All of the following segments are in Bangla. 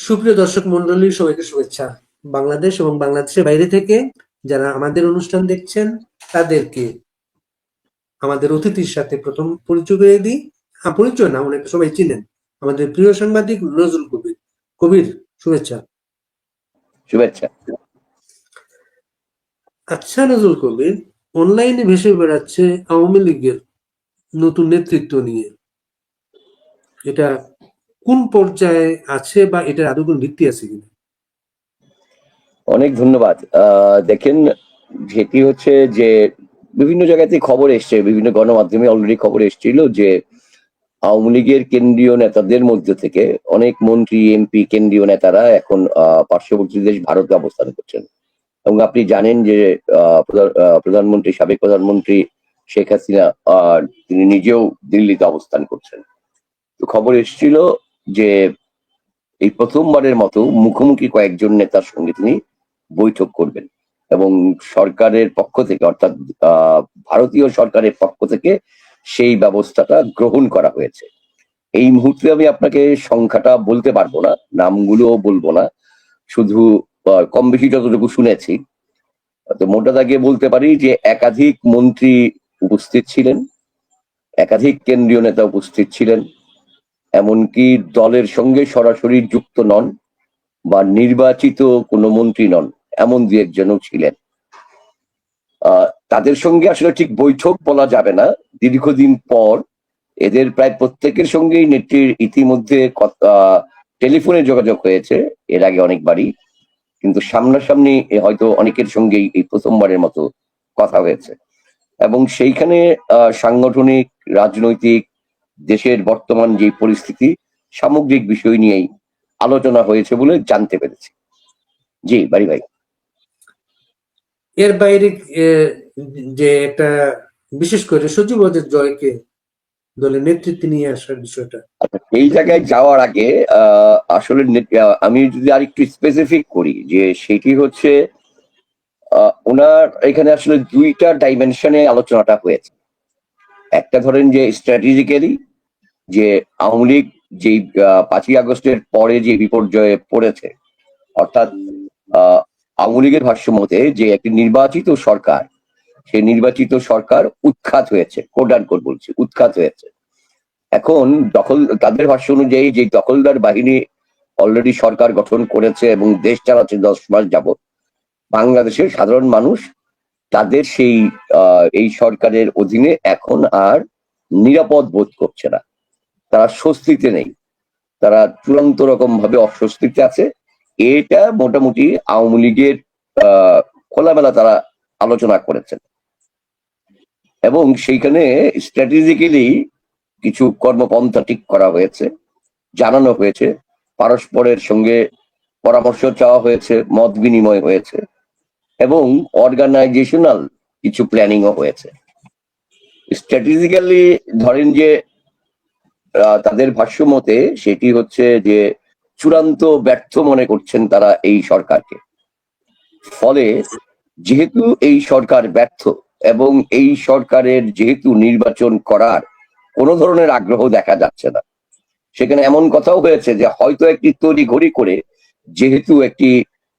সুপ্রিয় দর্শক মন্ডলী, সবাইকে শুভেচ্ছা। বাংলাদেশ এবং বাংলাদেশের বাইরে থেকে যারা আমাদের অনুষ্ঠান দেখছেন তাদেরকে আমাদের অতিথির সাথে প্রথম পরিচয় করে দিই। পরিচয় না, ওনাকে সবাই চিনেন, আমাদের প্রিয় সাংবাদিক নজরুল কবির। কবির, শুভেচ্ছা। শুভেচ্ছা। আচ্ছা নজরুল কবির, অনলাইনে ভেসে বেড়াচ্ছে আওয়ামী লীগের নতুন নেতৃত্ব নিয়ে, এটা কোন পর্যায়ে আছে বা এটার আদৌ কোনো ভিত্তি আছে কিনা? অনেক ধন্যবাদ। দেখেন, যেটি হচ্ছে যে বিভিন্ন জায়গাতে খবর এসছে, বিভিন্ন গণমাধ্যমে অলরেডি খবর এসেছিল যে আওয়ামী লীগের কেন্দ্রীয় নেতাদের মধ্যে থেকে অনেক মন্ত্রী, এমপি, কেন্দ্রীয় নেতারা এখন পার্শ্ববর্তী দেশ ভারতে অবস্থান করছেন। এবং আপনি জানেন যে প্রধানমন্ত্রী, সাবেক প্রধানমন্ত্রী শেখ হাসিনা তিনি নিজেও দিল্লিতে অবস্থান করছেন। তো খবর এসেছিল যে এই প্রথমবারের মতো মুখোমুখি কয়েকজন নেতার সঙ্গে তিনি বৈঠক করবেন এবং সরকারের পক্ষ থেকে, অর্থাৎ ভারতীয় সরকারের পক্ষ থেকে সেই ব্যবস্থাটা গ্রহণ করা হয়েছে। এই মুহূর্তে আমি আপনাকে সংখ্যাটা বলতে পারবো না, নামগুলো বলবো না, শুধু কম বেশি যতটুকু শুনেছি। তো মোটা দাগে বলতে পারি যে একাধিক মন্ত্রী উপস্থিত ছিলেন, একাধিক কেন্দ্রীয় নেতা উপস্থিত ছিলেন, এমনকি দলের সঙ্গে সরাসরি যুক্ত নন বা নির্বাচিত কোনো মন্ত্রী নন, এমন দু একজনও ছিলেন। তাদের সঙ্গে আসলে ঠিক বৈঠক বলা যাবে না, দীর্ঘদিন পর এদের প্রায় প্রত্যেকের সঙ্গেই নেত্রীর ইতিমধ্যে টেলিফোনে যোগাযোগ হয়েছে এর আগে অনেকবারই, কিন্তু সামনাসামনি হয়তো অনেকের সঙ্গেই এই প্রথমবারের মতো কথা হয়েছে। এবং সেইখানে সাংগঠনিক, রাজনৈতিক, দেশের বর্তমান যে পরিস্থিতি, সামগ্রিক বিষয় নিয়েই আলোচনা হয়েছে বলে জানতে পেরেছি। জি বাড়ি ভাই। এর বাইরে যে একটা বিশেষ করে সচিবালয়ের জয়কে দলের নেতৃত্বে নিয়ে আসার বিষয়টা, আচ্ছা, এই জায়গায় যাওয়ার আগে আসলে আমি যদি আর একটু স্পেসিফিক করি যে সেটি হচ্ছে ওনার এখানে আসলে দুইটা ডাইমেনশনে আলোচনাটা হয়েছে। একটা ধরেন যে স্ট্র্যাটেজিক্যালি, যে আওয়ামী লীগ যেই 5ই আগস্টের পরে যে বিপর্যয়ে পড়েছে, অর্থাৎ আওয়ামী লীগের ভাষ্য মতে যে একটি নির্বাচিত সরকার, সেই নির্বাচিত সরকার উৎখাত হয়েছে, কোট আন কোট বলছি, উৎখাত হয়েছে। এখন তাদের ভাষ্য অনুযায়ী যে দখলদার বাহিনী অলরেডি সরকার গঠন করেছে এবং দেশ চালাচ্ছে 10 মাস যাবত, বাংলাদেশের সাধারণ মানুষ তাদের সেই এই সরকারের অধীনে এখন আর নিরাপদ বোধ করছে না, তারা স্বস্তিতে নেই, তারা চূড়ান্ত রকম ভাবে অস্বস্তিতে আছে। এটা মোটামুটি আওয়ামী লীগের খোলামেলা তারা আলোচনা করেছেন এবং সেইখানে স্ট্র্যাটেজিক্যালি কিছু কর্মপন্থা ঠিক করা হয়েছে, জানানো হয়েছে, পারস্পরের সঙ্গে পরামর্শ চাওয়া হয়েছে, মত বিনিময় হয়েছে এবং অর্গানাইজেশনাল কিছু প্ল্যানিংও হয়েছে। স্ট্র্যাটেজিক্যালি ধরেন যে তাদের ভাষ্য মতে সেটি হচ্ছে যে চূড়ান্ত ব্যর্থ মনে করছেন তারা এই সরকারকে। ফলে যেহেতু এই সরকার ব্যর্থ এবং এই সরকারের যেহেতু নির্বাচন করার কোনো ধরনের আগ্রহ দেখা যাচ্ছে না, সেখানে এমন কথাও হয়েছে যে হয়তো একটি তড়িঘড়ি করে, যেহেতু একটি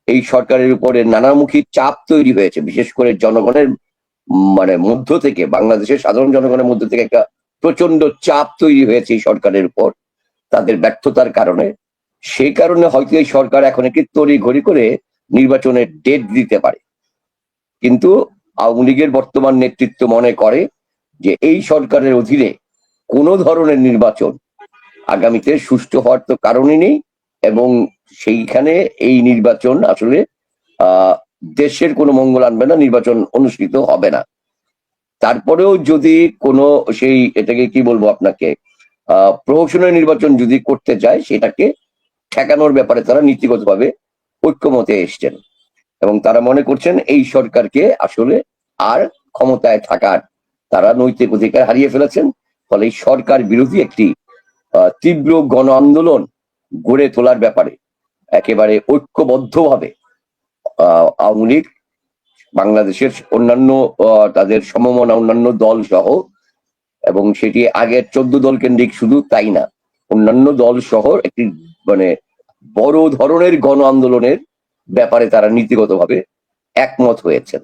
এই সরকারের উপরে নানামুখী চাপ তৈরি হয়েছে, বিশেষ করে জনগণের মানে মধ্য থেকে, বাংলাদেশের সাধারণ জনগণের মধ্য থেকে একটা প্রচন্ড চাপ তৈরি হয়েছে এই সরকারের উপর তাদের ব্যর্থতার কারণে, সেই কারণে হয়তো এই সরকার এখন একটি তড়িঘড়ি করে নির্বাচনের ডেট দিতে পারে। কিন্তু আওয়ামী লীগের বর্তমান নেতৃত্ব মনে করে যে এই সরকারের অধীনে কোনো ধরনের নির্বাচন আগামীতে সুষ্ঠু হওয়ার তো কারণই নেই এবং সেইখানে এই নির্বাচন আসলে দেশের কোনো মঙ্গল আনবে না, নির্বাচন অনুষ্ঠিত হবে না। তারপরেও যদি কোনো সেই এটাকে কি বলবো আপনাকে, প্রহসনের নির্বাচন যদি করতে চায়, সেটাকে ঠেকানোর ব্যাপারে তারা নীতিগতভাবে ঐক্যমতে এসছেন এবং তারা মনে করছেন এই সরকারকে আসলে আর ক্ষমতায় থাকার তারা নৈতিক অধিকার হারিয়ে ফেলেছেন। ফলে এই সরকার বিরোধী একটি তীব্র গণ আন্দোলন গড়ে তোলার ব্যাপারে একেবারে ঐক্যবদ্ধভাবে আওয়ামী লীগ, বাংলাদেশের অন্যান্য তাদের সমমনা অন্যান্য দল সহ, এবং সেটি আগের 14 দল কেন্দ্রিক শুধু তাই না, অন্যান্য দল সহ একটি মানে বড় ধরনের গণ আন্দোলনের ব্যাপারে তারা নীতিগতভাবে একমত হয়েছেন।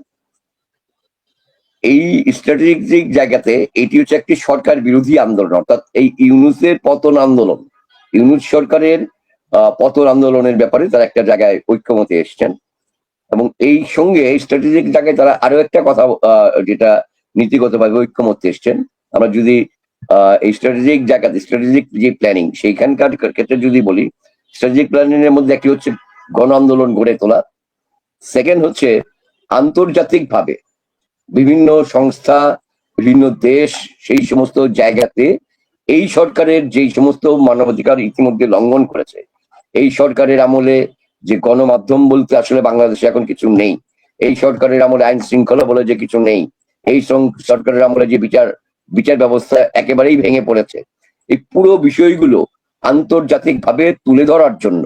এই স্ট্র্যাটেজিক জায়গাতে এটি হচ্ছে একটি সরকার বিরোধী আন্দোলন, অর্থাৎ এই ইউনূসের পতন আন্দোলন, ইউনূস সরকারের পতন আন্দোলনের ব্যাপারে তারা একটা জায়গায় ঐক্যমতে এসছেন। এবং এই সঙ্গে স্ট্র্যাটেজিক জায়গায় তারা আরো একটা কথা যেটা নীতিগতভাবে ঐক্যমতে এসছেন, আমরা যদি এই স্ট্র্যাটেজিক জায়গাতে স্ট্র্যাটেজিক যে প্ল্যানিং সেইখানকার ক্ষেত্রে যদি বলি, স্ট্র্যাটেজিক প্ল্যানিং এর মধ্যে একটি হচ্ছে গণ আন্দোলন গড়ে তোলা, সেকেন্ড হচ্ছে আন্তর্জাতিকভাবে বিভিন্ন সংস্থা, বিভিন্ন দেশ, সেই সমস্ত জায়গাতে এই সরকারের যেই সমস্ত মানবাধিকার ইতিমধ্যে লঙ্ঘন করেছে, এই সরকারের আমলে যে গণমাধ্যম বলতে আসলে বাংলাদেশে এখন কিছু নেই, এই সরকারের আমলে আইন শৃঙ্খলা বলে যে কিছু নেই, এই সরকারের আমলে যে বিচার ব্যবস্থা একেবারেই ভেঙে পড়েছে, এই পুরো বিষয়গুলো আন্তর্জাতিকভাবে তুলে ধরার জন্য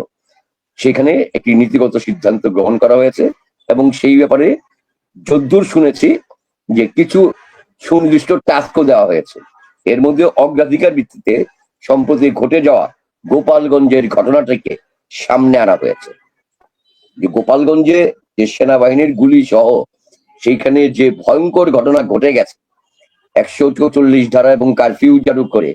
সেখানে একটি নীতিগত সিদ্ধান্ত গ্রহণ করা হয়েছে। এবং সেই ব্যাপারে যদ্দূর শুনেছি যে কিছু সুনির্দিষ্ট টাস্কও দেওয়া হয়েছে। এর মধ্যে অগ্রাধিকার ভিত্তিতে সম্প্রতি ঘটে যাওয়া গোপালগঞ্জের ঘটনাটিকে সামনে আনা হয়েছে। যে গোপালগঞ্জে যে সেনাবাহিনীর গুলি সহ সেইখানে যে ভয়ঙ্কর ঘটনা ঘটে গেছে, 144 ধারা এবং কারফিউ চালু করে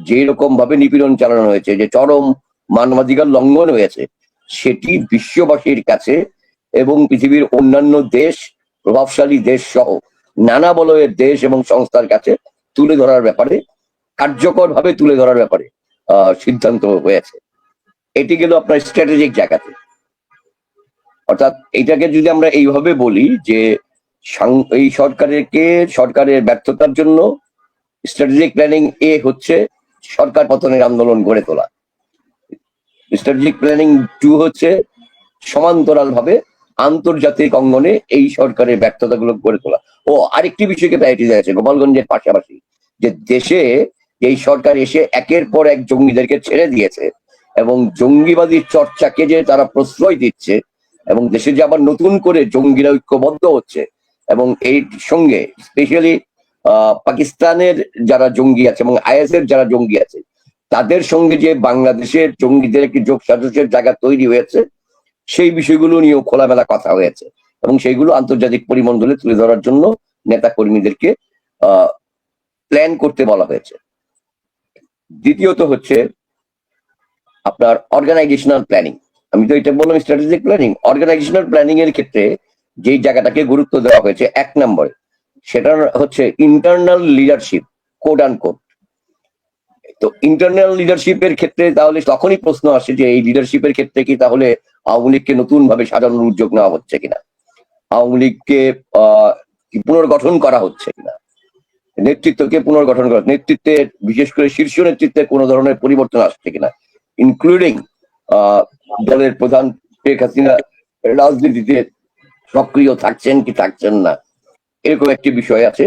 যেরকম ভাবে নিপীড়ন চালানো হয়েছে, যে চরম মানবাধিকার লঙ্ঘন হয়েছে, সেটি বিশ্ববাসীর কাছে এবং পৃথিবীর অন্যান্য দেশ, প্রভাবশালী দেশ সহ নানা বলয়ের দেশ এবং সংস্থার কাছে তুলে ধরার ব্যাপারে, কার্যকর ভাবে তুলে ধরার ব্যাপারে সিদ্ধান্ত হয়েছে। এটি গেল আপনার স্ট্র্যাটেজিক জায়গাতে। অর্থাৎ এটাকে যদি আমরা এইভাবে বলি যে এই সরকারের ব্যর্থতার জন্য স্ট্র্যাটেজিক প্ল্যানিং এ হচ্ছে সরকার পতনের আন্দোলন গড়ে তোলা, স্ট্র্যাটেজিক প্ল্যানিং 2 হচ্ছে সমান্তরাল ভাবে আন্তর্জাতিক অঙ্গনে এই সরকারের ব্যর্থতাগুলো গড়ে তোলা। ও আরেকটি বিষয়কে প্রায়োরিটি দিয়েছে গোপালগঞ্জের পাশাপাশি, যে দেশে এই সরকার এসে একের পর এক জঙ্গিদেরকে ছেড়ে দিয়েছে এবং জঙ্গিবাদী চর্চাকে যে তারা প্রশ্রয় দিচ্ছে এবং দেশে যে আবার নতুন করে জঙ্গিরা ঐক্যবদ্ধ হচ্ছে, এবং এই সঙ্গে স্পেশালি পাকিস্তানের যারা জঙ্গি আছে এবং আইএস এর যারা জঙ্গি আছে, তাদের সঙ্গে যে বাংলাদেশের জঙ্গিদের একটি যোগ সাজসের জায়গা তৈরি হয়েছে, সেই বিষয়গুলো নিয়েও খোলামেলা কথা হয়েছে এবং সেইগুলো আন্তর্জাতিক পরিমণ্ডলে তুলে ধরার জন্য নেতা কর্মীদেরকে প্ল্যান করতে বলা হয়েছে। দ্বিতীয়ত হচ্ছে আপনার অর্গানাইজেশনাল প্ল্যানিং। আমি তো এটা বললাম স্ট্র্যাটেজিক প্ল্যানিং। অর্গানাইজেশনাল প্ল্যানিং এর ক্ষেত্রে যেই জায়গাটাকে গুরুত্ব দেওয়া হয়েছে 1 নম্বরে, সেটা হচ্ছে internal leadership, code and code. তো ইন্টারনাল লিডারশিপের ক্ষেত্রে তাহলে তখনই প্রশ্ন আসে যে এই লিডারশিপের ক্ষেত্রে কি তাহলে আওয়ামী লীগকে নতুন ভাবে সাজানোর উদ্যোগ নেওয়া হচ্ছে কিনা, আওয়ামী লীগকে পুনর্গঠন করা হচ্ছে কিনা, নেতৃত্বকে পুনর্গঠন করা, নেতৃত্বের বিশেষ করে শীর্ষ নেতৃত্বের কোনো ধরনের পরিবর্তন আসছে কিনা, ইনক্লুডিং দলের প্রধান শেখ হাসিনা রাজনীতিতে সক্রিয় থাকছেন কি থাকছেন না, এরকম একটি বিষয় আছে।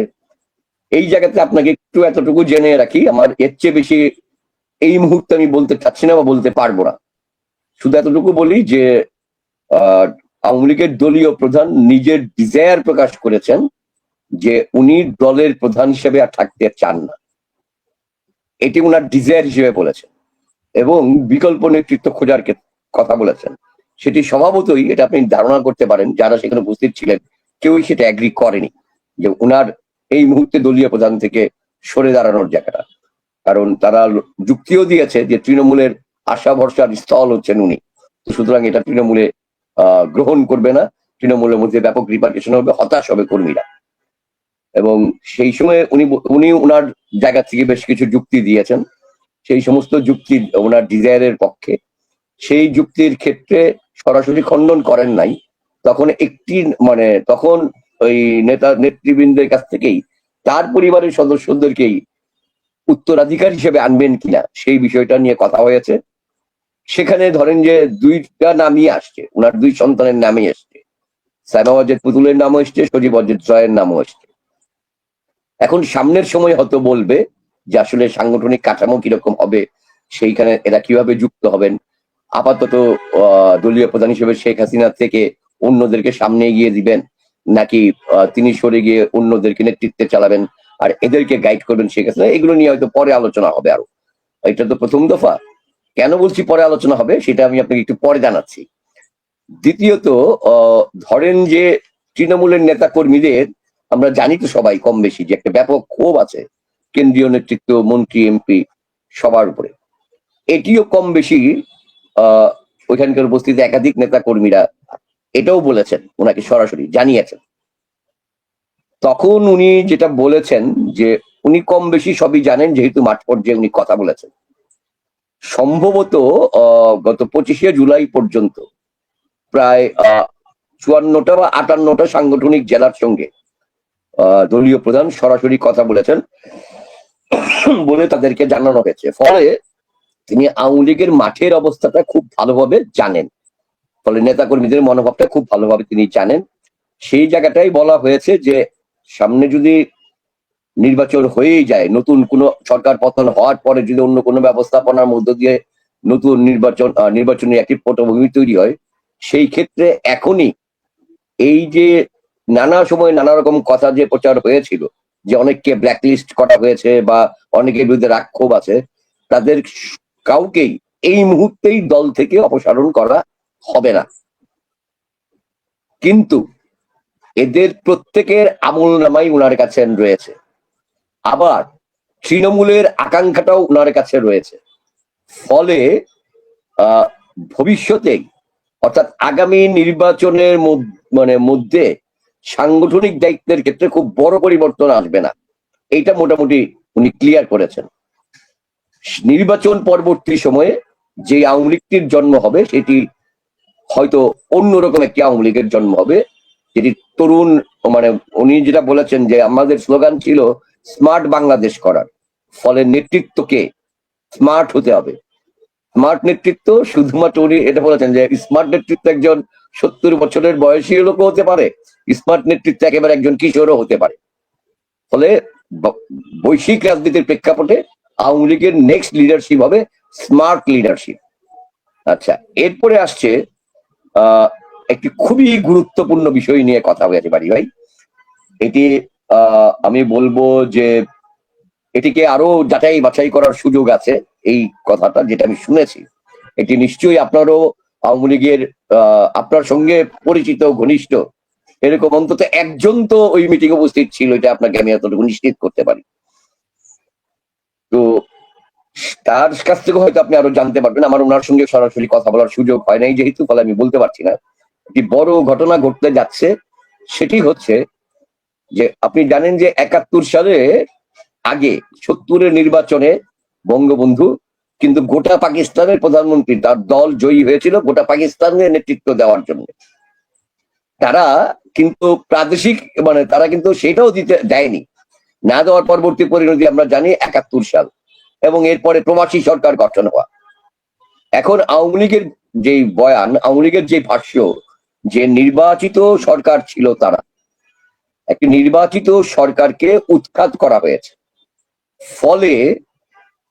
এই জায়গাতে আপনাকে একটু এতটুকু জেনে রাখি, আমার এর চেয়ে বেশি এই মুহূর্তে আমি বলতে চাচ্ছি না বা বলতে পারবো না। শুধু এতটুকু বলি যে আওয়ামী লীগের দলীয় প্রধান নিজের ডিজায়ার প্রকাশ করেছেন যে উনি দলের প্রধান হিসেবে আর থাকতে চান না, এটি উনার ডিজায়ার হিসেবে বলেছেন এবং বিকল্প নেতৃত্ব খোঁজার কথা বলেছেন। সেটি স্বভাবতই, এটা আপনি ধারণা করতে পারেন, যারা সেখানে উপস্থিত ছিলেন কেউই সেটা অ্যাগ্রি করেনি যে উনার এই মুহূর্তে দলীয় প্রধান থেকে সরে দাঁড়ানোর জায়গাটা। কারণ তারা যুক্তিও দিয়েছে যে তৃণমূলের আশা ভরসার স্থল হচ্ছেন উনি, সুতরাং এটা তৃণমূলে গ্রহণ করবে না, তৃণমূলের মধ্যে ব্যাপক রিপার্কেশন হবে, হতাশ হবে কর্মীরা। এবং সেই সময় উনি উনার জায়গা থেকে বেশ কিছু যুক্তি দিয়েছেন, সেই সমস্ত যুক্তি ওনার ডিজায়ারের পক্ষে। সেই যুক্তির ক্ষেত্রে সরাসরি খণ্ডন করেন নাই, তখন তখন ওই নেতৃবৃন্দের কাছ থেকেই তার পরিবারের সদস্যদেরকেই উত্তরাধিকার হিসেবে আনবেন কিনা সেই বিষয়টা নিয়ে কথা হয়েছে। সেখানে ধরেন যে 2টা নামই আসছে, ওনার 2 সন্তানের নামই আসছে, সাইমা ওয়াজেদ পুতুলের নামও এসছে, সজীব ওয়াজেদ জয়ের নামও আসছে। এখন সামনের সময় হয়তো বলবে যে আসলে সাংগঠনিক কাঠামো কিরকম হবে, সেইখানে এরা কিভাবে যুক্ত হবেন। আপাতত দলীয় প্রধান হিসেবে শেখ হাসিনা থেকে অন্যদেরকে সামনে এগিয়ে দিবেন, নাকি তিনি সরে গিয়ে অন্যদেরকে নেতৃত্বে চালাবেন আর এদেরকে গাইড করবেন শেখ হাসিনা, এগুলো নিয়ে হয়তো পরে আলোচনা হবে আরো। এটা তো প্রথম দফা। কেন বলছি পরে আলোচনা হবে সেটা আমি আপনাকে একটু পরে জানাচ্ছি। দ্বিতীয়ত ধরেন যে তৃণমূলের নেতা কর্মীদের আমরা জানি তো সবাই কম বেশি যে একটা ব্যাপক ক্ষোভ আছে কেন্দ্রীয় নেতৃত্ব, মন্ত্রী, এমপি সবার উপরে। এটিও কম বেশি ওইখানকার উপস্থিত একাধিক নেতা কর্মীরা এটাও বলেছেন, ওনাকে সরাসরি জানিয়েছেন। তখন উনি যেটা বলেছেন যে উনি কম বেশি সবই জানেন, যেহেতু মাঠ পর্যায়ে উনি কথা বলেছেন। সম্ভবত গত 25শে জুলাই পর্যন্ত প্রায় 54টা বা 58টা সাংগঠনিক জেলার সঙ্গে দলীয় প্রধান সরাসরি কথা বলেছেন বলে তাদেরকে জানানো হয়েছে। ফলে তিনি আওয়ামী লীগের মাঠের অবস্থাটা খুব ভালোভাবে জানেন, ফলে নেতাকর্মীদের মনোভাবটা খুব ভালোভাবে তিনি জানেন। সেই জায়গাটাই বলা হয়েছে যে সামনে যদি নির্বাচন হয়েই যায়, নতুন কোনো সরকার পতন হওয়ার পরে যদি অন্য কোনো ব্যবস্থাপনার মধ্য দিয়ে নতুন নির্বাচনী একটি পটভূমি তৈরি হয়, সেই ক্ষেত্রে এখনই এই যে নানা সময় নানা রকম কথা যে প্রচার হয়েছিল যে অনেককে ব্ল্যাকলিস্ট করা হয়েছে বা অনেকের বিরুদ্ধে রাগ ক্ষোভ আছে, তাদের কাউকেই এই মুহূর্তেই দল থেকে অপসারণ করা হবে না। কিন্তু এদের প্রত্যেকের আমল নামাই ওনার কাছে রয়েছে, আবার তৃণমূলের আকাঙ্ক্ষাটাও ওনার কাছে রয়েছে। ফলে ভবিষ্যতে অর্থাৎ আগামী নির্বাচনের মধ্যে সাংগঠনিক দায়িত্বের ক্ষেত্রে খুব বড় পরিবর্তন আসবে না, এইটা মোটামুটি উনি ক্লিয়ার করেছেন। নির্বাচন পরবর্তী সময়ে যে আওয়ামী লীগটির জন্ম হবে সেটি হয়তো অন্যরকম একটি আওয়ামী লীগের জন্ম হবে, যেটি তরুণ, উনি যেটা বলেছেন যে আমাদের স্লোগান ছিল স্মার্ট বাংলাদেশ করার। ফলে নেতৃত্বকে স্মার্ট হতে হবে। স্মার্ট নেতৃত্ব শুধুমাত্র উনি এটা বলেছেন যে স্মার্ট নেতৃত্ব একজন 70 বছরের বয়সী লোকও হতে পারে, স্মার্ট নেতৃত্ব একেবারে একজন কিশোরও হতে পারে। ফলে বৈশ্বিক রাজনীতির প্রেক্ষাপটে আওয়ামী লীগের নেক্সট লিডারশিপ হবে স্মার্ট লিডারশিপ। আচ্ছা, এরপরে আসছে একটি খুবই গুরুত্বপূর্ণ বিষয় নিয়ে কথা হয়েছে বাড়ি ভাই। এটি আমি বলবো যে এটিকে আরো যাচাই বাছাই করার সুযোগ আছে। এই কথাটা যেটা আমি শুনেছি, এটি নিশ্চয়ই আপনারও আওয়ামী লীগের আপনার সঙ্গে পরিচিত ঘনিষ্ঠ এরকম অন্তত একজন তো ওই মিটিং উপস্থিত ছিল, এটা আপনাকে আমি এতটুকু নিশ্চিত করতে পারি। তো তার কাছ থেকে হয়তো আপনি আরো জানতে পারবেন। আমার ওনার সঙ্গে সরাসরি কথা বলার সুযোগ হয় নাই যেহেতু, ফলে আমি বলতে পারছি না। একটি বড় ঘটনা ঘটতে যাচ্ছে, সেটি হচ্ছে যে আপনি জানেন যে 71 সালে আগে 70-এর নির্বাচনে বঙ্গবন্ধু কিন্তু গোটা পাকিস্তানের প্রধানমন্ত্রী, তার দল জয়ী হয়েছিল গোটা পাকিস্তানের নেতৃত্ব দেওয়ার জন্য। তারা কিন্তু প্রাদেশিক তারা কিন্তু সেটাও দিতে দেয়নি। না দেওয়ার পরবর্তী পরিণতি আমরা জানি 71 সাল এবং এরপরে প্রবাসী সরকার গঠন হওয়া। এখন আওয়ামী লীগের যে বয়ান, আওয়ামী লীগের যে ভাষ্য যে নির্বাচিত সরকার ছিল, তারা একটি নির্বাচিত সরকারকে উৎখাত করা হয়েছে। ফলে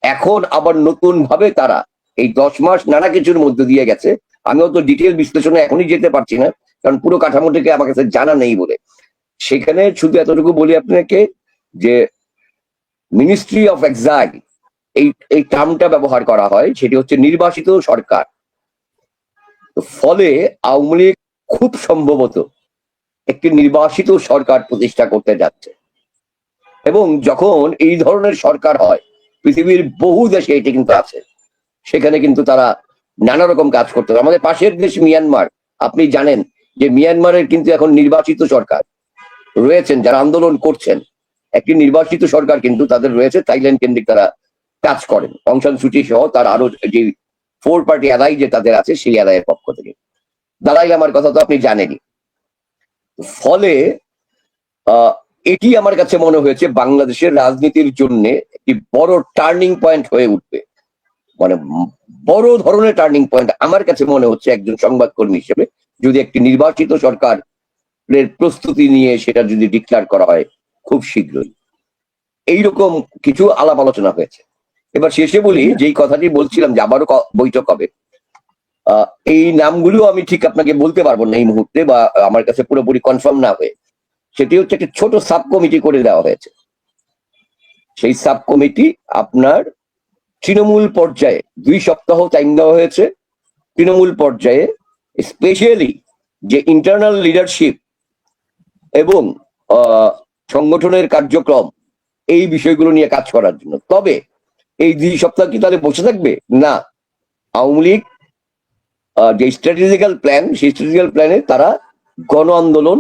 এখন আবার নতুন ভাবে তারা এই 10 মাস নানা কিছুর মধ্যে দিয়ে গেছে। আমি অত ডিটেল বিশ্লেষণে এখনই যেতে পারছি না, কারণ পুরো কাঠামোটাকে আমার কাছে জানা নেই বলে। সেখানে শুধু এতটুকু বলি আপনাকে যে মিনিস্ট্রি অফ এক্সাইল এই টার্মটা ব্যবহার করা হয়, সেটি হচ্ছে নির্বাচিত সরকার। ফলে আওয়ামী লীগ খুব সম্ভবত একটি নির্বাচিত সরকার প্রতিষ্ঠা করতে যাচ্ছে। এবং যখন এই ধরনের সরকার হয়, পৃথিবীর বহু দেশে এটি কিন্তু আছে, সেখানে কিন্তু তারা নানা রকম কাজ করতে হবে। আমাদের পাশের দেশ মিয়ানমার, আপনি জানেন যে মিয়ানমারের কিন্তু এখন নির্বাচিত সরকার রয়েছেন, যারা আন্দোলন করছেন একটি নির্বাচিত সরকার কিন্তু তাদের রয়েছে, থাইল্যান্ড কেন্দ্রিক তারা কাজ করেন, অং সান সু চি সহ তার আরো যে 4 পার্টি অ্যালাই যে তাদের আছে সেই অ্যালাইয়ের পক্ষ থেকে। দালাই লামার কথা তো আপনি জানেনই। ফলে এটি আমার কাছে মনে হয়েছে বাংলাদেশের রাজনীতির জন্য একটি বড় টার্নিং পয়েন্ট হয়ে উঠবে, বড় ধরনের টার্নিং পয়েন্ট আমার কাছে মনে হচ্ছে একজন সংবাদকর্মী হিসেবে, যদি একটি নির্বাচিত সরকারের প্রস্তুতি নিয়ে সেটা যদি ডিক্লেয়ার করা হয় খুব শীঘ্রই। এইরকম কিছু আলাপ আলোচনা হয়েছে। এবার শেষে বলি, যেই কথাটি বলছিলাম যে আবারও বৈঠক হবে, এই নামগুলো আমি ঠিক আপনাকে বলতে পারবো না এই মুহূর্তে, বা আমার কাছে পুরোপুরি কনফার্ম না হয়ে। সেটি হচ্ছে একটা ছোট সাব কমিটি করে দেওয়া হয়েছে। সেই সাব কমিটি আপনার তৃণমূল পর্যায়ে 2 সপ্তাহ টাইম দেওয়া হয়েছে। তৃণমূল পর্যায়ে স্পেশালি যে ইন্টারনাল লিডারশিপ এবং সংগঠনের কার্যক্রম, এই বিষয়গুলো নিয়ে কাজ করার জন্য। তবে এই 2 সপ্তাহ কি তাহলে বসে থাকবে? না, আওয়ামী লীগ যে স্ট্র্যাটেজিক্যাল প্ল্যান, সেই স্ট্র্যাটেজিক্যাল প্ল্যানে তারা গণ আন্দোলন,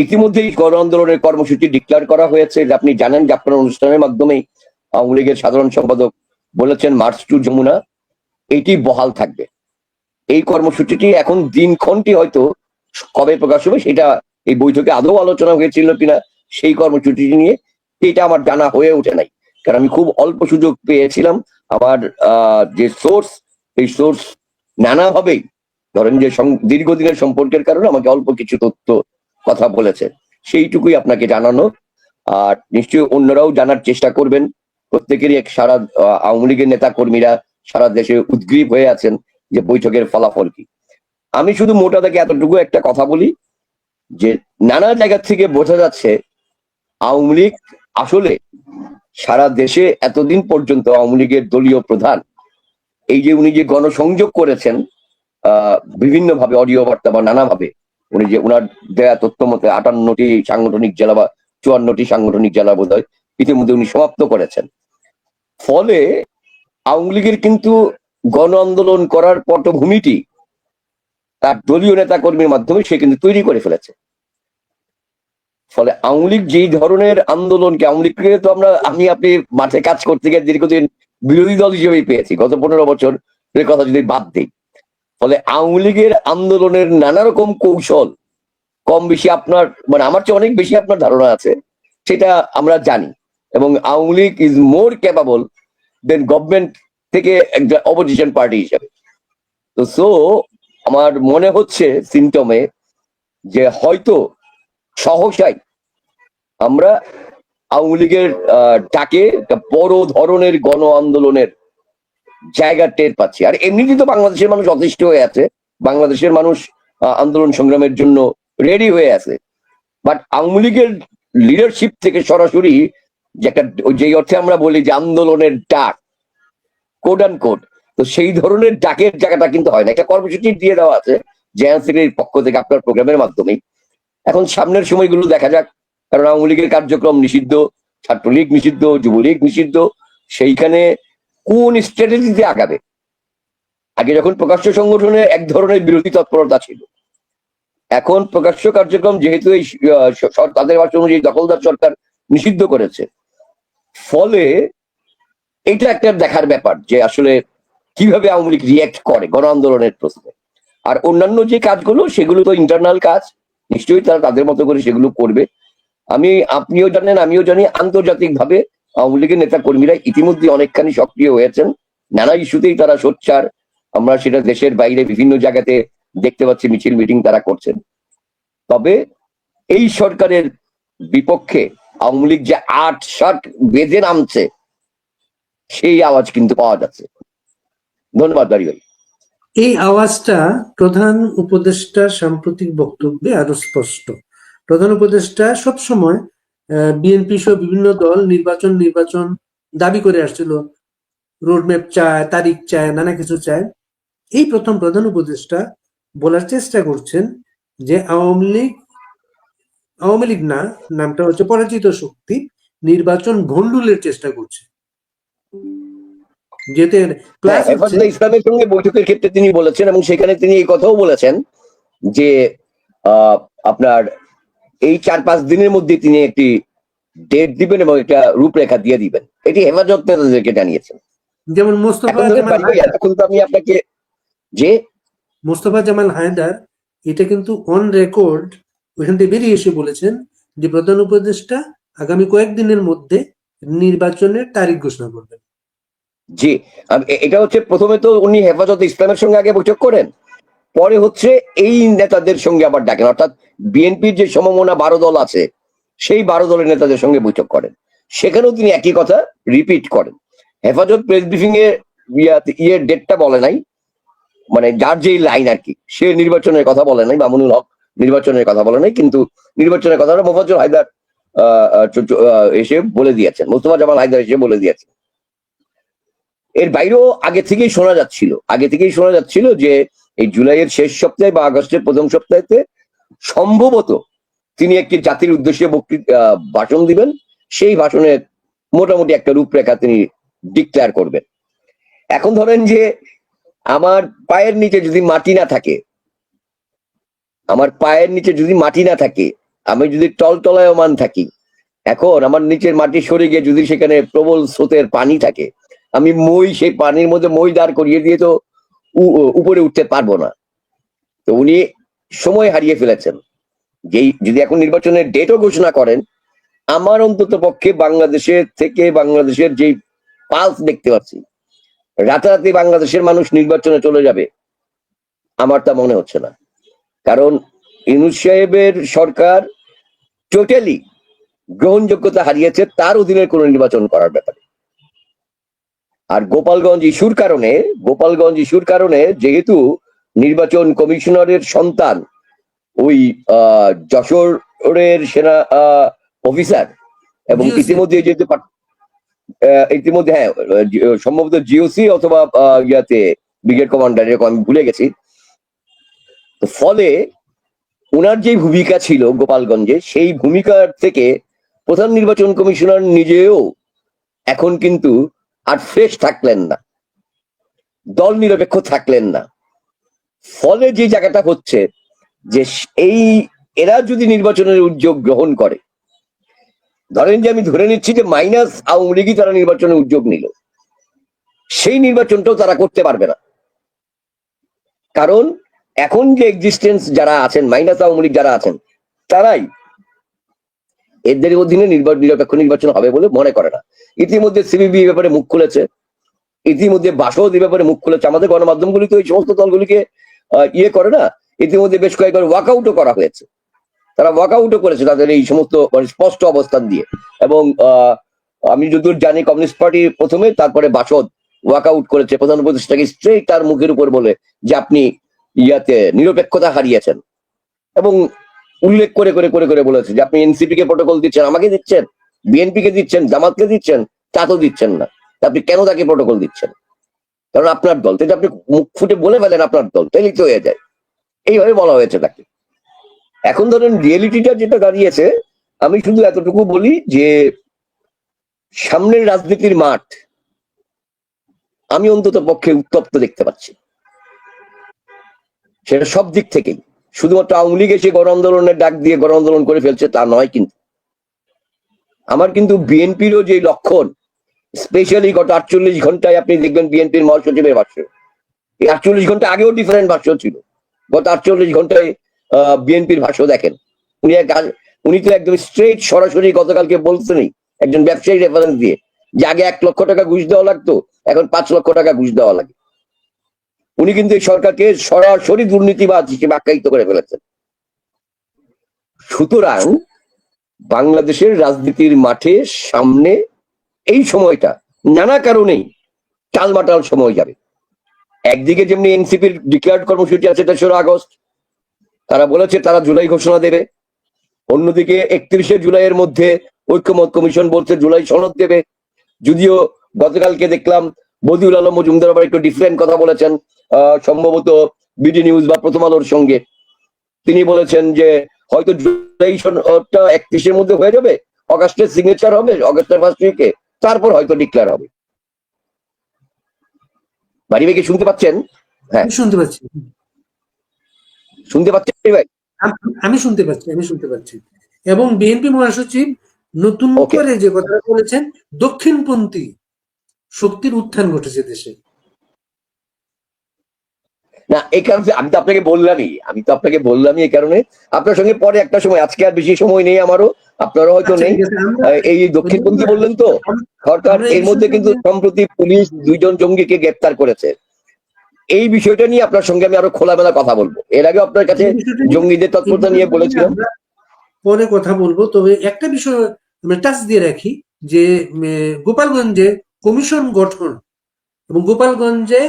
ইতিমধ্যেই গণ আন্দোলনের কর্মসূচি ডিক্লেয়ার করা হয়েছে। আপনি জানেন যে আপনার অনুষ্ঠানের মাধ্যমেই আওয়ামী লীগের সাধারণ সম্পাদক বলেছেন মার্চ টু যমুনা, এটি বহাল থাকবে। এই কর্মসূচিটি এখন দিনক্ষণটি হয়তো কবে প্রকাশ হবে সেটা এই বৈঠকে আদৌ আলোচনা হয়েছিল কিনা সেই কর্মসূচিটি নিয়ে, এটা আমার জানা হয়ে ওঠে নাই, কারণ আমি খুব অল্প সুযোগ পেয়েছিলাম। আমার যে সোর্স, এই সোর্স নানাভাবেই ধরেন যে দীর্ঘদিনের সম্পর্কের কারণে আমাকে অল্প কিছু তথ্য কথা বলেছে, সেইটুকুই আপনাকে জানানো। আর নিশ্চয়ই অন্যরাও জানার চেষ্টা করবেন। প্রত্যেকেরই সারা আওয়ামী লীগের নেতা কর্মীরা সারা দেশে উদ্গ্রীব হয়ে আছেন যে বৈঠকের ফলাফল কি। আমি শুধু মোটা দাগে এতটুকু একটা কথা বলি যে নানা জায়গা থেকে বোঝা যাচ্ছে আওয়ামী লীগ আসলে সারা দেশে এতদিন পর্যন্ত আওয়ামী লীগের দলীয় প্রধান এই যে উনি যে গণসংযোগ করেছেন বিভিন্ন ভাবে, অডিও বার্তা বা নানাভাবে, উনি যে উনার দেয়া তথ্য মতে 58টি সাংগঠনিক জেলা বা 54টি সাংগঠনিক জেলা বোধ হয় ইতিমধ্যে উনি সমাপ্ত করেছেন। ফলে আওয়ামী লীগের কিন্তু গণ আন্দোলন করার পটভূমিটি তার দলীয় নেতা কর্মীর মাধ্যমে সে কিন্তু তৈরি করে ফেলেছে। ফলে আওয়ামী লীগ যেই ধরনের আন্দোলনকে, আওয়ামী লীগকে তো আমি আপনি মাঠে কাজ করতে গিয়ে দীর্ঘদিন বিরোধী দল হিসেবেই পেয়েছি, গত 15 বছরের কথা যদি বাদ দিই। ফলে আওয়ামী লীগের আন্দোলনের নানা রকম কৌশল কম বেশি আপনার, মানে আমার চেয়ে অনেক বেশি আপনার ধারণা আছে, সেটা আমরা জানি। এবং Awami League is more capable than government থেকে একটা অপোজিশন পার্টি হিসেবে। তো সো আমার মনে হচ্ছে সিমটমে যে হয়তো সহসাই আমরা আওয়ামী লীগের ডাকে একটা বড় ধরনের গণ আন্দোলনের জায়গা টের পাচ্ছি। আর এমনিতেই তো বাংলাদেশের মানুষ অতিষ্ঠ হয়ে আছে, বাংলাদেশের মানুষ আন্দোলন সংগ্রামের জন্য রেডি হয়ে আছে। বাট আওয়ামী লীগের লিডারশিপ থেকে সরাসরি যে একটা, যে অর্থে আমরা বলি যে আন্দোলনের ডাক, কোড অ্যান্ড কোড, তো সেই ধরনের ডাকের জায়গাটা কিন্তু হয় না। একটা কর্মসূচি দিয়ে দেওয়া আছে জেএনসির পক্ষ থেকে আপনার প্রোগ্রামের মাধ্যমেই। এখন সামনের সময়গুলো দেখা যাক, কারণ আওয়ামী লীগের কার্যক্রম নিষিদ্ধ, ছাত্রলীগ নিষিদ্ধ, যুবলীগ নিষিদ্ধ, সেইখানে কোন স্ট্র্যাটেজিতে আগাবে। আগে যখন প্রকাশ্য সংগঠনে এক ধরনের বিরোধী তৎপরতা ছিল, এখন প্রকাশ্য কার্যক্রম যেহেতু এই তাদের ভাষা অনুযায়ী দখলদার সরকার নিষিদ্ধ করেছে, ফলে এটা একটা দেখার ব্যাপার যে আসলে কিভাবে আওয়ামী লীগ রিয়াক্ট করে গণ আন্দোলনের প্রশ্নে। আর অন্যান্য যে কাজগুলো সেগুলো তো ইন্টারনাল কাজ, নিশ্চয়ই তারা তাদের মতো করে সেগুলো করবে। আপনিও জানেন, আমিও জানি, আন্তর্জাতিক ভাবে আওয়ামী লীগের নেতা কর্মীরা ইতিমধ্যে অনেকখানি সক্রিয় হয়েছেন, নানা ইস্যুতেই তারা সোচ্চার। আমরা সেটা দেশের বাইরে বিভিন্ন জায়গাতে দেখতে পাচ্ছি, মিছিল মিটিং তারা করছেন। তবে এই সরকারের বিপক্ষে আওয়ামী লীগ যে 8-7 বেঁধে নামছে, সেই আওয়াজ কিন্তু পাওয়া যাচ্ছে। ধন্যবাদ বাড়ি ভাই। এই আওয়াজটা প্রধান উপদেষ্টার সাম্প্রতিক বক্তব্যে আরো স্পষ্ট। প্রধান উপদেষ্টা সবসময় বিএনপি সহ বিভিন্ন দল নির্বাচন দাবি করে আসছিল, রোডম্যাপ চায়, তারিখ চায়, নানা কিছু চায়। এই প্রথম প্রধান উপদেষ্টা বলার চেষ্টা করছেন যে আওয়ামী লীগ না, নামটা হচ্ছে পরাজিত শক্তি, নির্বাচন ভণ্ডুলের চেষ্টা করছে। যেতে ইসলামের সঙ্গে বৈঠকের ক্ষেত্রে তিনি বলেছেন, এবং সেখানে তিনি এই কথাও বলেছেন যে আপনার এই 4-5 দিনের মধ্যে তিনি একটি ডেট দিবেন এবং একটা রূপরেখা দিয়ে দিবেন। এটি হেফাজত নেতাদেরকে জানিয়েছেন। যেমন মোস্তফা জামাল হায়দার এটা কিন্তু অন রেকর্ড ওইখান থেকে বেরিয়ে এসে বলেছেন যে প্রধান উপদেষ্টা আগামী কয়েকদিনের মধ্যে নির্বাচনের তারিখ ঘোষণা করবেন। জি, এটা হচ্ছে প্রথমে তো উনি হেফাজত ইসলামের সঙ্গে আগে বৈঠক করেন, পরে হচ্ছে এই নেতাদের সঙ্গে আবার ডাকেন, অর্থাৎ বিএনপির যে সমমনা 12 দল আছে সেই 12 দলের নেতাদের সঙ্গে বৈঠক করেন। সেখানেও তিনি একই কথা রিপিট করেন। হেফাজত প্রেস ব্রিফিং এর ডেটটা বলে নাই, মানে যার যেই লাইন আর কি, সে নির্বাচনের কথা বলে নাই, মামুনুল হক নির্বাচনের কথা বলে নাই, কিন্তু নির্বাচনের কথাটা মোফাজ্জল হায়দার এসে বলে দিয়েছেন, মোস্তফা জামাল হায়দার এসে বলে দিয়েছেন। এর বাইরেও আগে থেকেই শোনা যাচ্ছিল যে এই জুলাইয়ের শেষ সপ্তাহে বা আগস্টের প্রথম সপ্তাহেতে সম্ভবত তিনি একটি জাতির উদ্দেশ্যে ভাষণ দিবেন। সেই ভাষণের মোটামুটি একটা রূপরেখা তিনি ডিক্লেয়ার করবেন। এখন ধরেন যে আমার পায়ের নিচে যদি মাটি না থাকে, আমি যদি টলটলায়মান থাকি, এখন আমার নিচের মাটি সরে গিয়ে যদি সেখানে প্রবল স্রোতের পানি থাকে, আমি সেই পানির মধ্যে মই দাঁড় করিয়ে দিয়ে তো উপরে উঠতে পারবো না। তো উনি সময় হারিয়ে ফেলেছেন। যদি এখন নির্বাচনের ডেটও ঘোষণা করেন, আমার অন্তত পক্ষে বাংলাদেশের যে পালস দেখতে পাচ্ছি, রাতারাতি বাংলাদেশের মানুষ নির্বাচনে চলে যাবে, আমার তা মনে হচ্ছে না। কারণ ইউনূস সাহেবের সরকার টোটালি গ্রহণযোগ্যতা হারিয়েছে তার অধীনে কোন নির্বাচন করার ব্যাপারে। আর গোপালগঞ্জ ইস্যুর কারণে যেহেতু নির্বাচন কমিশনারের সন্তান ওই যশোরের সেনা অফিসার, এবং ইতিমধ্যে হ্যাঁ সম্ভবত জিওসি অথবা ব্রিগেড কমান্ডার, এরকম আমি ভুলে গেছি। তো ফলে ওনার যে ভূমিকা ছিল গোপালগঞ্জে, সেই ভূমিকার থেকে প্রধান নির্বাচন কমিশনার নিজেও এখন কিন্তু আর ফ্রেশ থাকলেন না, দল নিরপেক্ষ থাকলেন না। ফলে যে জায়গাটা হচ্ছে যে এরা যদি নির্বাচনের উদ্যোগ গ্রহণ করে, ধরেন যে আমি ধরে নিচ্ছি যে মাইনাস আওয়ামী লীগই তারা নির্বাচনের উদ্যোগ নিল, সেই নির্বাচনটাও তারা করতে পারবে না। কারণ এখন যে এক্সিস্টেন্স যারা আছেন, মাইনাস আওয়ামী লীগ যারা আছেন, তারাই এদের অধীনে নিরপেক্ষ নির্বাচন হবে বলে মনে করে না। ইতিমধ্যে সিপিবি ব্যাপারে মুখ খুলেছে, ইতিমধ্যে বাসদ ব্যাপারে মুখ খুলেছে। আমাদের গণমাধ্যমগুলি তো এই সমস্ত দলগুলিকে করে না, ইতিমধ্যে বেশ কয়েকবার ওয়াকআউটও করা হয়েছে। তারা ওয়াকআউটও করেছে তাদের এই সমস্ত স্পষ্ট অবস্থান দিয়ে। এবং আমি যতদূর জানি কমিউনিস্ট পার্টি প্রথমে, তারপরে বাসদ ওয়াকআউট করেছে প্রধান উপদেষ্টাকে স্ট্রেট তার মুখের উপর বলে যে আপনি নিরপেক্ষতা হারিয়েছেন, এবং উল্লেখ করে করে করে করে বলেছে যে আপনি এনসিপি কে প্রটোকল দিচ্ছেন, আমাকে দিচ্ছেন, বিএনপি কে দিচ্ছেন, জামাতকে দিচ্ছেন, তা তো দিচ্ছেন না। আপনি কেন তাকে প্রটোকল দিচ্ছেন? কারণ আপনার দল। যদি আপনি মুখ ফুটে বলে ফেলেন আপনার দল, তাহলেই তো হয়ে যায়। এইভাবে বলা হয়েছে তাকে। এখন ধরেন রিয়েলিটিটা যেটা দাঁড়িয়েছে, আমি শুধু এতটুকু বলি যে সামনের রাজনীতির মাঠ আমি অন্তত পক্ষে উত্তপ্ত দেখতে পাচ্ছি, সেটা সব দিক থেকেই। শুধুমাত্র আওয়ামী লীগ এসে গণ আন্দোলনের ডাক দিয়ে গণ আন্দোলন করে ফেলছে তা নয়, কিন্তু আমার কিন্তু বিএনপিরও যে লক্ষণ, স্পেশালি গত 48 ঘন্টায় আপনি দেখবেন বিএনপির মহাসচিবের ভাষ্য, এই 48 ঘন্টা আগেও ডিফারেন্ট ভাষ্য ছিল, গত 48 ঘন্টায় বিএনপির ভাষ্য দেখেন। উনি তো একদম স্ট্রেট সরাসরি গতকালকে বলছেনই, একজন ব্যবসায়ী রেফারেন্স দিয়ে, যে আগে 1 লক্ষ টাকা ঘুষ দেওয়া লাগতো, এখন 5 লক্ষ টাকা ঘুষ দেওয়া লাগে। উনি কিন্তু এই সরকারকে সরাসরি দুর্নীতিবাদ হিসেবে আখ্যায়িত করে ফেলেছেন। সুতরাং বাংলাদেশের রাজনীতির মাঠে সামনে এই সময়টা নানা কারণেই টালমাটাল সময় যাবে। একদিকে যেমনি এনসিপির ডিক্লেয়ার্ড কর্মসূচি আছে 3রা আগস্ট, তারা বলেছে তারা জুলাই ঘোষণা দেবে। অন্যদিকে 31শে জুলাইয়ের মধ্যে ঐক্যমত কমিশন বলছে জুলাই সনদ দেবে। যদিও গতকালকে দেখলাম বদিউল আলম মজুমদার আবার একটু ডিফারেন্ট কথা বলেছেন, সম্ভবত বিডি নিউজ বা প্রথম আলোর সঙ্গে। তিনি বলেছেন যে হয়তো জুলাই সনদটা 31-এর মধ্যে হয়ে যাবে, অগাস্টের সিগনেচার হবে অগাস্টের ফার্স্ট উইকে, তারপর হয়তো ডিক্লেয়ার হবে। বাড়ি ভাই কি শুনতে পাচ্ছেন? হ্যাঁ শুনতে পাচ্ছি, শুনতে পাচ্ছেন ভাই? আমি শুনতে পাচ্ছি। এবং বিএনপি মহাসচিব নতুন করে যে কথা বলেছেন, দক্ষিণপন্থী শক্তির উত্থান ঘটেছে দেশে। না, এই কারণে আমি তো আপনাকে বললামই এই কারণে। আপনার সঙ্গে পরে একটা সময়, আজকে আর বেশি সময় নেই আমারও, আপনারও হয়তো নেই। এই দক্ষিণপন্থী বললেন তো, সরকার এর মধ্যে কিন্তু সম্প্রতি পুলিশ 2 জন জঙ্গিকে গ্রেপ্তার করেছে। এই বিষয়টা নিয়ে আপনার সঙ্গে আমি আরো খোলামেলা কথা বলবো। এর আগে আপনার কাছে জঙ্গিদের তৎপরতা নিয়ে বলেছিলাম, পরে কথা বলবো। তবে একটা বিষয় আমরা টাচ দিয়ে রাখি যে গোপালগঞ্জে কমিশন গঠন এবং গোপালগঞ্জে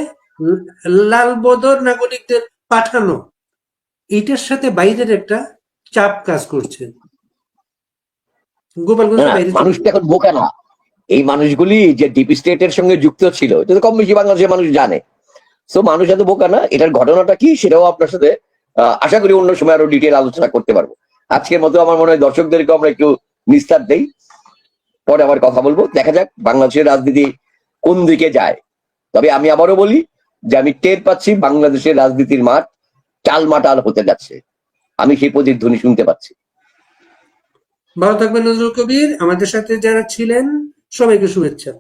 লালবদর নাগরিকদের পাঠানো, এটার সাথে বাইরের একটা চাপ কাজ করছে। গোপালগঞ্জের বাইরে মানুষটা এখন বোকা না, এই মানুষগুলি যে ডিপ স্টেটের সঙ্গে যুক্ত ছিল এটা তো কম বেশি বাংলাদেশের মানুষ জানে। তো মানুষ এত বোকা না, এটার ঘটনাটা কি সেটাও আপনার সাথে আশা করি অন্য সময় আরো ডিটেল আলোচনা করতে পারবো। আজকের মতো আমার মনে হয় দর্শকদেরকে আমরা একটু নিস্তার দেই, পরে আবার কথা বলবো। দেখা যাক বাংলাদেশের রাজনীতি কোন দিকে যায়। তবে আমি আবারও বলি যে আমি টের পাচ্ছি বাংলাদেশের রাজনীতির মাঠ টালমাটাল হতে যাচ্ছে, আমি সেই প্রতিধ্বনি শুনতে পাচ্ছি। ভালো থাকবেন নজরুল কবির। আমাদের সাথে যারা ছিলেন সবাইকে শুভেচ্ছা।